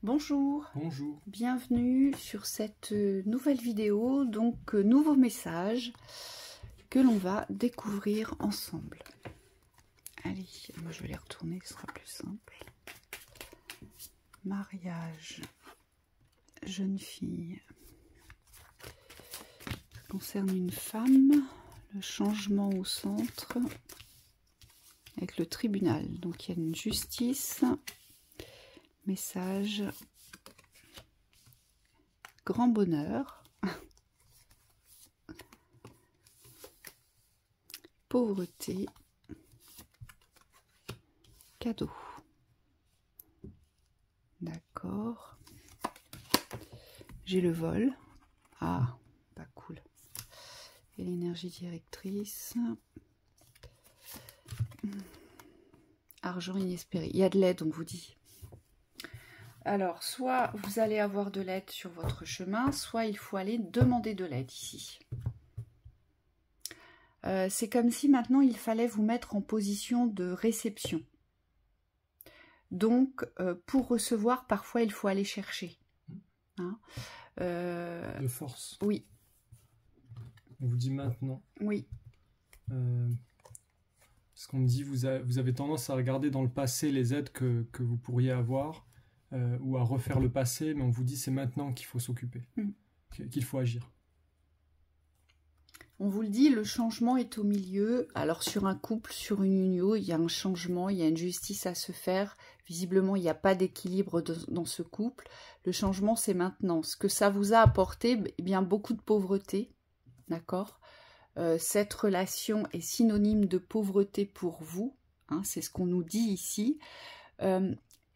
Bonjour, Bonjour. bienvenue sur cette nouvelle vidéo, donc nouveau message que l'on va découvrir ensemble. Allez, moi je vais les retourner, ce sera plus simple. Mariage, jeune fille. Ça concerne une femme, le changement au centre, avec le tribunal. Donc il y a une justice. Message, grand bonheur, pauvreté, cadeau. D'accord. J'ai le vol. Ah, pas cool. Et l'énergie directrice. Argent inespéré. Il y a de l'aide, on vous dit. Alors, soit vous allez avoir de l'aide sur votre chemin, soit il faut aller demander de l'aide ici. C'est comme si maintenant il fallait vous mettre en position de réception. Donc, pour recevoir, parfois il faut aller chercher. Hein, de force. Oui. On vous dit maintenant. Oui. Parce qu'on me dit, vous avez tendance à regarder dans le passé les aides que vous pourriez avoir. Ou à refaire le passé, mais on vous dit c'est maintenant qu'il faut s'occuper, qu'il faut agir. On vous le dit, le changement est au milieu. Alors sur un couple, sur une union, il y a un changement, il y a une justice à se faire. Visiblement, il n'y a pas d'équilibre dans ce couple. Le changement, c'est maintenant. Ce que ça vous a apporté, eh bien beaucoup de pauvreté, d'accord. Cette relation est synonyme de pauvreté pour vous, hein, c'est ce qu'on nous dit ici.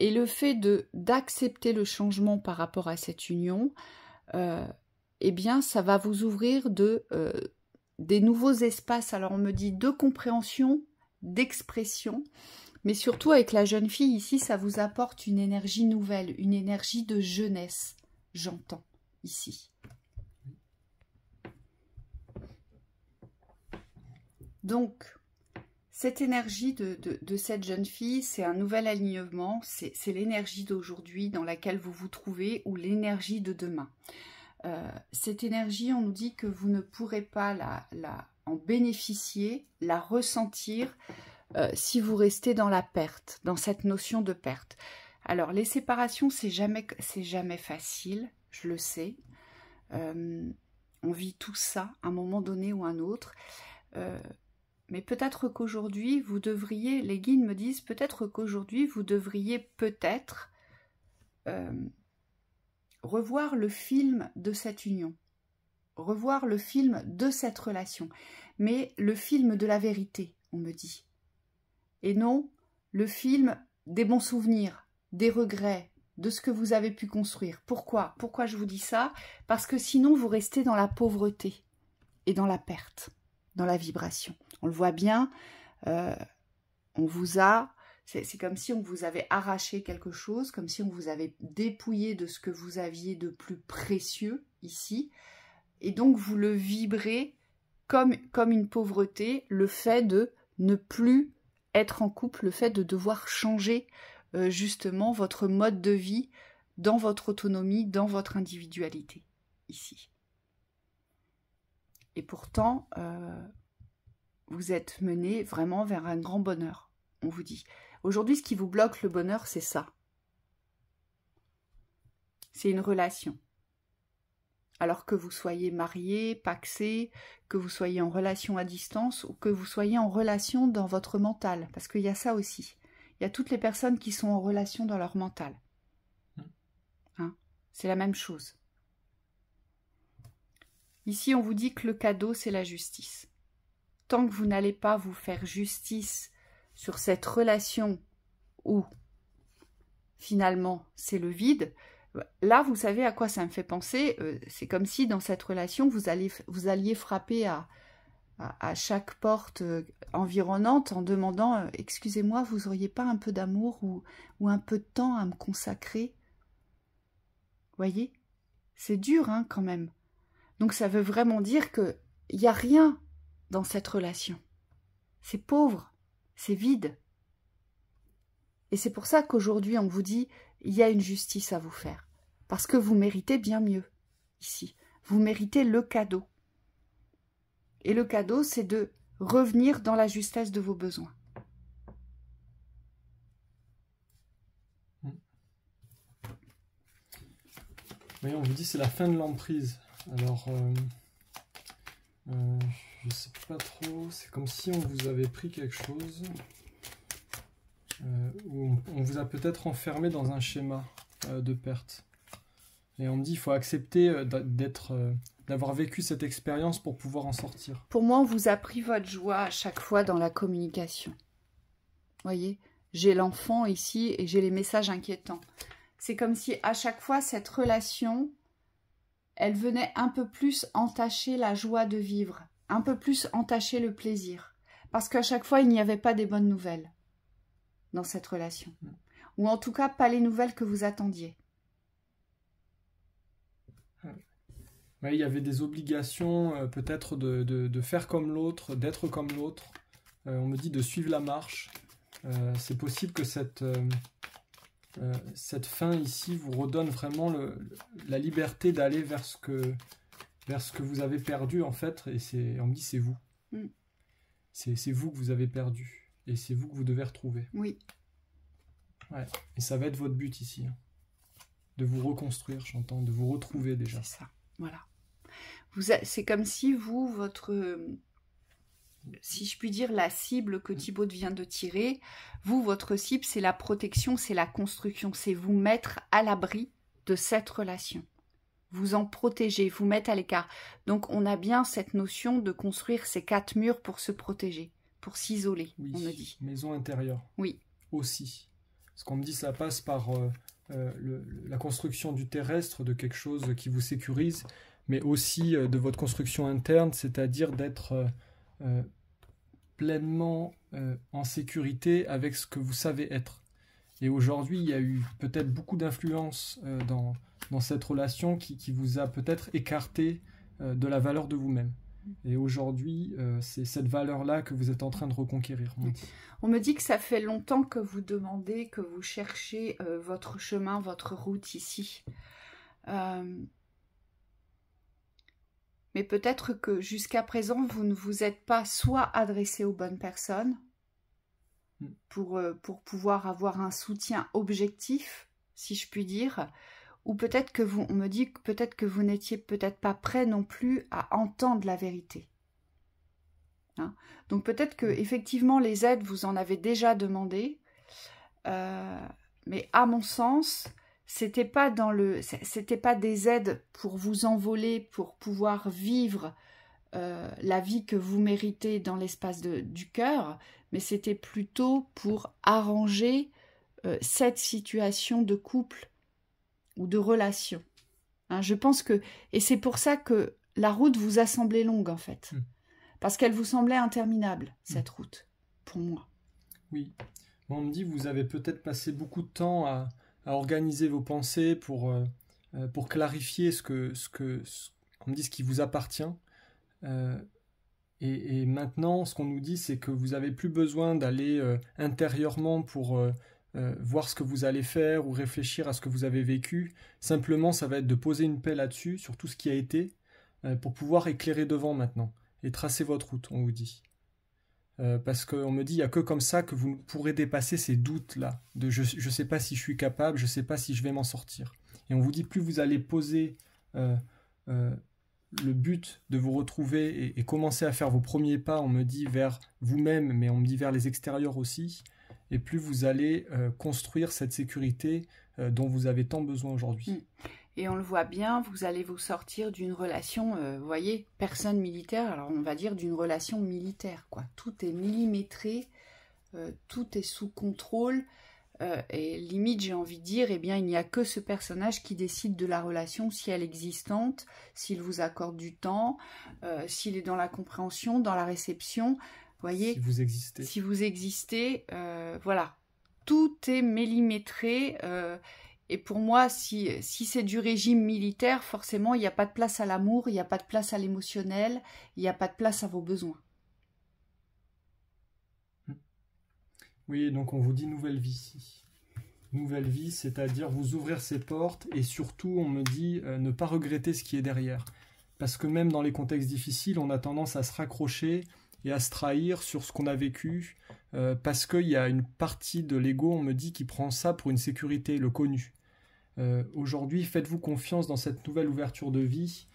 Et le fait d'accepter le changement par rapport à cette union, eh bien, ça va vous ouvrir des nouveaux espaces. Alors, on me dit de compréhension, d'expression, mais surtout avec la jeune fille ici, ça vous apporte une énergie nouvelle, une énergie de jeunesse, j'entends ici. Donc, cette énergie de cette jeune fille, c'est un nouvel alignement, c'est l'énergie d'aujourd'hui dans laquelle vous vous trouvez ou l'énergie de demain. Cette énergie, on nous dit que vous ne pourrez pas en bénéficier, la ressentir si vous restez dans la perte, dans cette notion de perte. Alors, les séparations, c'est jamais facile, je le sais. On vit tout ça à un moment donné ou un autre. Mais peut-être qu'aujourd'hui, vous devriez, les guides me disent, peut-être qu'aujourd'hui, vous devriez revoir le film de cette union, revoir le film de cette relation, mais le film de la vérité, on me dit. Et non le film des bons souvenirs, des regrets, de ce que vous avez pu construire. Pourquoi? Pourquoi je vous dis ça? Parce que sinon, vous restez dans la pauvreté et dans la perte, dans la vibration. On le voit bien, on vous a, c'est comme si on vous avait arraché quelque chose, comme si on vous avait dépouillé de ce que vous aviez de plus précieux ici, et donc vous le vibrez comme une pauvreté, le fait de ne plus être en couple, le fait de devoir changer justement votre mode de vie dans votre autonomie, dans votre individualité ici. Et pourtant, vous êtes mené vraiment vers un grand bonheur, on vous dit. Aujourd'hui, ce qui vous bloque le bonheur, c'est ça. C'est une relation. Alors que vous soyez marié, pacsé, que vous soyez en relation à distance ou que vous soyez en relation dans votre mental. Parce qu'il y a ça aussi. Il y a toutes les personnes qui sont en relation dans leur mental. Hein? C'est la même chose. Ici, on vous dit que le cadeau, c'est la justice. Tant que vous n'allez pas vous faire justice sur cette relation où finalement c'est le vide, là vous savez à quoi ça me fait penser, c'est comme si dans cette relation vous alliez frapper à chaque porte environnante en demandant excusez-moi, vous auriez pas un peu d'amour ou un peu de temps à me consacrer? Voyez, c'est dur hein, quand même. Donc ça veut vraiment dire qu'il n'y a rien dans cette relation. C'est pauvre, c'est vide. Et c'est pour ça qu'aujourd'hui on vous dit, il y a une justice à vous faire. Parce que vous méritez bien mieux, ici. Vous méritez le cadeau. Et le cadeau, c'est de revenir dans la justesse de vos besoins. Oui, on vous dit c'est la fin de l'emprise. Alors, je sais pas trop, c'est comme si on vous avait pris quelque chose, ou on vous a peut-être enfermé dans un schéma de perte. Et on me dit il faut accepter d'avoir vécu cette expérience pour pouvoir en sortir. Pour moi, on vous a pris votre joie à chaque fois dans la communication. Voyez, j'ai l'enfant ici et j'ai les messages inquiétants. C'est comme si à chaque fois, cette relation, elle venait un peu plus entacher la joie de vivre, un peu plus entacher le plaisir. Parce qu'à chaque fois, il n'y avait pas des bonnes nouvelles dans cette relation. Ou en tout cas, pas les nouvelles que vous attendiez. Ouais, il y avait des obligations, peut-être de faire comme l'autre, d'être comme l'autre. On me dit de suivre la marche. C'est possible que cette fin ici vous redonne vraiment la liberté d'aller vers ce que vous avez perdu en fait. Et on me dit c'est vous. C'est vous que vous avez perdu. Et c'est vous que vous devez retrouver. Oui. Ouais. Et ça va être votre but ici. Hein. De vous reconstruire, j'entends, de vous retrouver déjà. C'est ça, voilà. C'est comme si vous, si je puis dire, la cible que Thibaut vient de tirer, vous, votre cible, c'est la protection, c'est la construction, c'est vous mettre à l'abri de cette relation. Vous en protéger, vous mettre à l'écart. Donc, on a bien cette notion de construire ces 4 murs pour se protéger, pour s'isoler, oui, on me dit. Maison intérieure. Oui. Aussi. Ce qu'on me dit, ça passe par la construction du terrestre, de quelque chose qui vous sécurise, mais aussi de votre construction interne, c'est-à-dire d'être pleinement en sécurité avec ce que vous savez être. Et aujourd'hui, il y a eu peut-être beaucoup d'influence dans cette relation qui vous a peut-être écarté de la valeur de vous-même. Et aujourd'hui, c'est cette valeur-là que vous êtes en train de reconquérir. On me dit que ça fait longtemps que vous demandez, que vous cherchez votre chemin, votre route ici. Mais peut-être que jusqu'à présent, vous ne vous êtes pas soit adressé aux bonnes personnes pour pouvoir avoir un soutien objectif, si je puis dire, ou peut-être que on me dit que peut-être que vous n'étiez peut-être pas prêt non plus à entendre la vérité. Hein? Donc peut-être que effectivement les aides, vous en avez déjà demandé, mais à mon sens, c'était pas des aides pour vous envoler, pour pouvoir vivre la vie que vous méritez dans l'espace du cœur, mais c'était plutôt pour arranger cette situation de couple ou de relation. Hein, je pense que... Et c'est pour ça que la route vous a semblé longue, en fait. Parce qu'elle vous semblait interminable, cette route, pour moi. Oui. On me dit, vous avez peut-être passé beaucoup de temps à organiser vos pensées pour clarifier ce qui vous appartient. Et maintenant, ce qu'on nous dit, c'est que vous n'avez plus besoin d'aller intérieurement pour voir ce que vous allez faire ou réfléchir à ce que vous avez vécu. Simplement, ça va être de poser une paix là-dessus, sur tout ce qui a été, pour pouvoir éclairer devant maintenant et tracer votre route, on vous dit. Parce qu'on me dit, il n'y a que comme ça que vous pourrez dépasser ces doutes-là, de je ne sais pas si je suis capable, je ne sais pas si je vais m'en sortir. Et on vous dit, plus vous allez poser le but de vous retrouver et commencer à faire vos premiers pas, on me dit, vers vous-même, mais on me dit vers les extérieurs aussi, et plus vous allez construire cette sécurité dont vous avez tant besoin aujourd'hui. Et on le voit bien, vous allez vous sortir d'une relation, vous voyez, personne militaire, alors on va dire d'une relation militaire, quoi. Tout est millimétré, tout est sous contrôle, et limite, j'ai envie de dire, eh bien, il n'y a que ce personnage qui décide de la relation, si elle est existante, s'il vous accorde du temps, s'il est dans la compréhension, dans la réception, vous voyez. Si vous existez. Voilà. Tout est millimétré, et pour moi, si c'est du régime militaire, forcément, il n'y a pas de place à l'amour, il n'y a pas de place à l'émotionnel, il n'y a pas de place à vos besoins. Oui, donc on vous dit nouvelle vie ici. nouvelle vie, c'est-à-dire vous ouvrir ces portes et surtout, on me dit, ne pas regretter ce qui est derrière. Parce que même dans les contextes difficiles, on a tendance à se raccrocher et à se trahir sur ce qu'on a vécu, parce qu'il y a une partie de l'ego, on me dit, qui prend ça pour une sécurité, le connu. Aujourd'hui, faites-vous confiance dans cette nouvelle ouverture de vie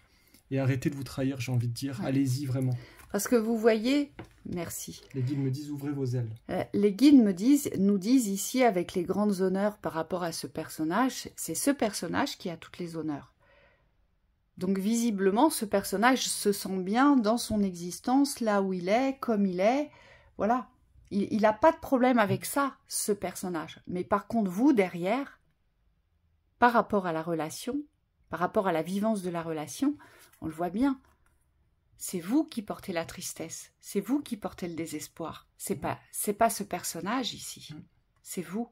et arrêtez de vous trahir, j'ai envie de dire. Ouais. Allez-y vraiment. Parce que vous voyez, merci. Les guides me disent, ouvrez vos ailes. Les guides nous disent ici, avec les grandes honneurs par rapport à ce personnage, c'est ce personnage qui a toutes les honneurs. Donc visiblement, ce personnage se sent bien dans son existence, là où il est, comme il est. Voilà. Il n'a pas de problème avec ça, ce personnage. Mais par contre, vous, derrière, par rapport à la relation, par rapport à la vivance de la relation, on le voit bien. C'est vous qui portez la tristesse. C'est vous qui portez le désespoir. C'est pas ce personnage ici. C'est vous.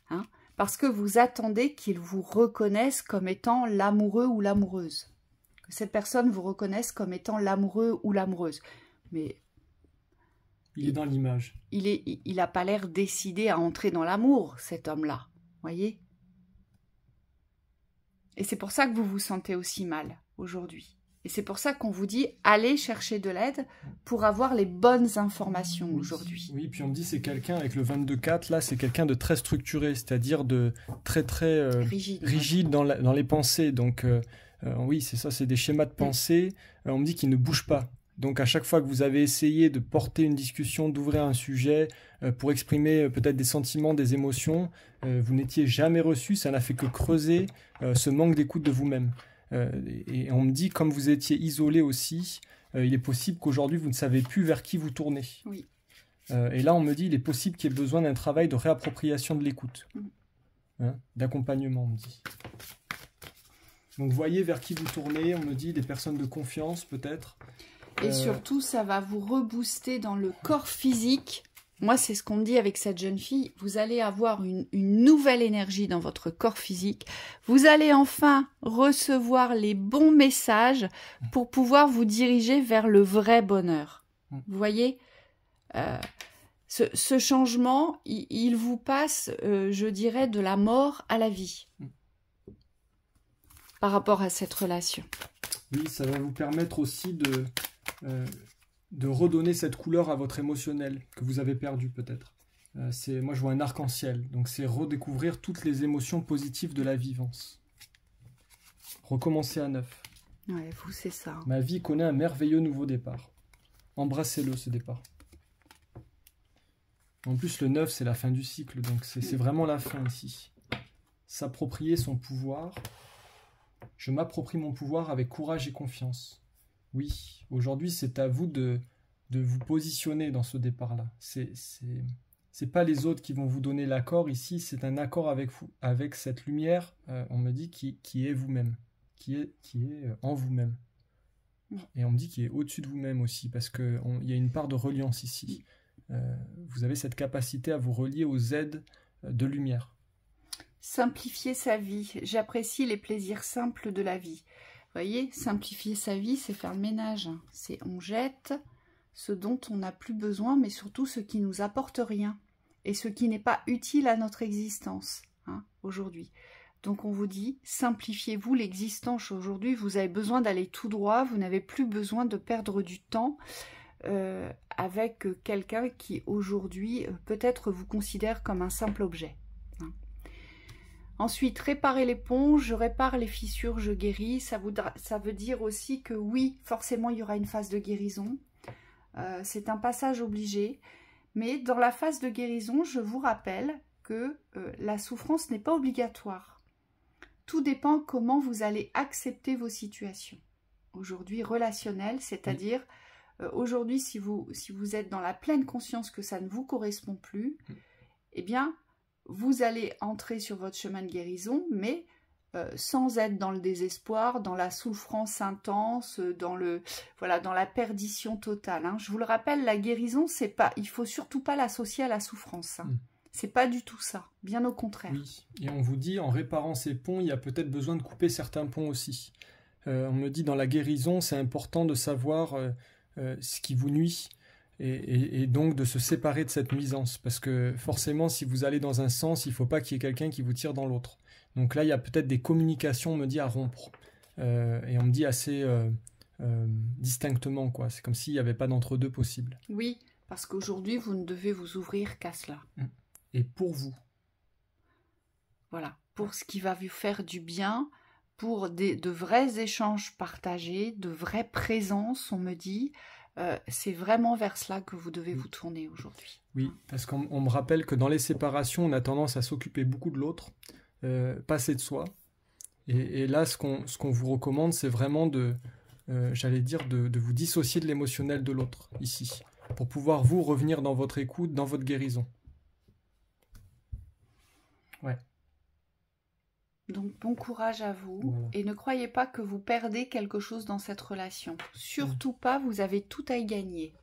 Hein? Parce que vous attendez qu'il vous reconnaisse comme étant l'amoureux ou l'amoureuse. Que cette personne vous reconnaisse comme étant l'amoureux ou l'amoureuse. Mais il est dans l'image. Il n'a pas l'air décidé à entrer dans l'amour, cet homme-là. Voyez? Et c'est pour ça que vous vous sentez aussi mal aujourd'hui. Et c'est pour ça qu'on vous dit, allez chercher de l'aide pour avoir les bonnes informations aujourd'hui. Oui, puis on me dit, c'est quelqu'un, avec le 22-4, là, c'est quelqu'un de très structuré, c'est-à-dire de très rigide dans les pensées. Donc, oui, c'est ça, c'est des schémas de pensée. On me dit qu'il ne bouge pas. Donc, à chaque fois que vous avez essayé de porter une discussion, d'ouvrir un sujet pour exprimer peut-être des sentiments, des émotions, vous n'étiez jamais reçu, ça n'a fait que creuser ce manque d'écoute de vous-même. Et on me dit, comme vous étiez isolé aussi, il est possible qu'aujourd'hui, vous ne savez plus vers qui vous tournez. Oui. Et là, on me dit, il est possible qu'il y ait besoin d'un travail de réappropriation de l'écoute, d'accompagnement, on me dit. Donc, voyez vers qui vous tournez, on me dit, des personnes de confiance, peut-être. Et surtout, ça va vous rebooster dans le corps physique. Moi, c'est ce qu'on me dit avec cette jeune fille. Vous allez avoir une nouvelle énergie dans votre corps physique. Vous allez enfin recevoir les bons messages pour pouvoir vous diriger vers le vrai bonheur. Vous voyez, ce changement, il vous passe, je dirais, de la mort à la vie par rapport à cette relation. Oui, ça va vous permettre aussi de redonner cette couleur à votre émotionnel que vous avez perdu peut-être. Moi, je vois un arc-en-ciel. Donc, c'est redécouvrir toutes les émotions positives de la vivance. Recommencer à neuf. Ouais, vous, c'est ça. Ma vie connaît un merveilleux nouveau départ. Embrassez-le, ce départ. En plus, le 9, c'est la fin du cycle. Donc, c'est vraiment la fin ici. S'approprier son pouvoir. Je m'approprie mon pouvoir avec courage et confiance. Oui, aujourd'hui, c'est à vous de vous positionner dans ce départ-là. C'est pas les autres qui vont vous donner l'accord. Ici, c'est un accord avec vous, avec cette lumière, on me dit, qui est vous-même, qui est en vous-même. Et on me dit qu'il est au-dessus de vous-même aussi, parce qu'il y a une part de reliance ici. Vous avez cette capacité à vous relier aux aides de lumière. Simplifier sa vie. J'apprécie les plaisirs simples de la vie. Vous voyez, simplifier sa vie, c'est faire le ménage. C'est on jette ce dont on n'a plus besoin, mais surtout ce qui nous apporte rien et ce qui n'est pas utile à notre existence aujourd'hui. Donc on vous dit, simplifiez-vous l'existence aujourd'hui. Vous avez besoin d'aller tout droit, vous n'avez plus besoin de perdre du temps avec quelqu'un qui aujourd'hui peut-être vous considère comme un simple objet. Ensuite, réparer les ponts, je répare les fissures, je guéris. Ça veut dire aussi que oui, forcément, il y aura une phase de guérison. C'est un passage obligé. Mais dans la phase de guérison, je vous rappelle que la souffrance n'est pas obligatoire. Tout dépend comment vous allez accepter vos situations. Aujourd'hui, relationnelles, c'est-à-dire, aujourd'hui, si vous êtes dans la pleine conscience que ça ne vous correspond plus, eh bien, vous allez entrer sur votre chemin de guérison, mais sans être dans le désespoir, dans la souffrance intense, dans la perdition totale. Je vous le rappelle, la guérison, il faut surtout pas l'associer à la souffrance. C'est pas du tout ça, bien au contraire. Oui, et on vous dit, en réparant ces ponts, il y a peut-être besoin de couper certains ponts aussi. On me dit, dans la guérison, c'est important de savoir ce qui vous nuit et donc de se séparer de cette nuisance. Parce que forcément, si vous allez dans un sens, il ne faut pas qu'il y ait quelqu'un qui vous tire dans l'autre. Donc là, il y a peut-être des communications, on me dit, à rompre. Et on me dit assez distinctement, quoi. C'est comme s'il n'y avait pas d'entre-deux possible. Oui, parce qu'aujourd'hui, vous ne devez vous ouvrir qu'à cela. Et pour vous. Voilà, pour ce qui va vous faire du bien, pour de vrais échanges partagés, de vraies présences, on me dit. C'est vraiment vers cela que vous devez vous tourner aujourd'hui. Oui, parce qu'on me rappelle que dans les séparations, on a tendance à s'occuper beaucoup de l'autre, passer de soi. Et là, ce qu'on vous recommande, c'est vraiment j'allais dire, de vous dissocier de l'émotionnel de l'autre, ici, pour pouvoir vous revenir dans votre écoute, dans votre guérison. Ouais. Donc bon courage à vous, Voilà. et ne croyez pas que vous perdez quelque chose dans cette relation. Surtout pas, vous avez tout à y gagner.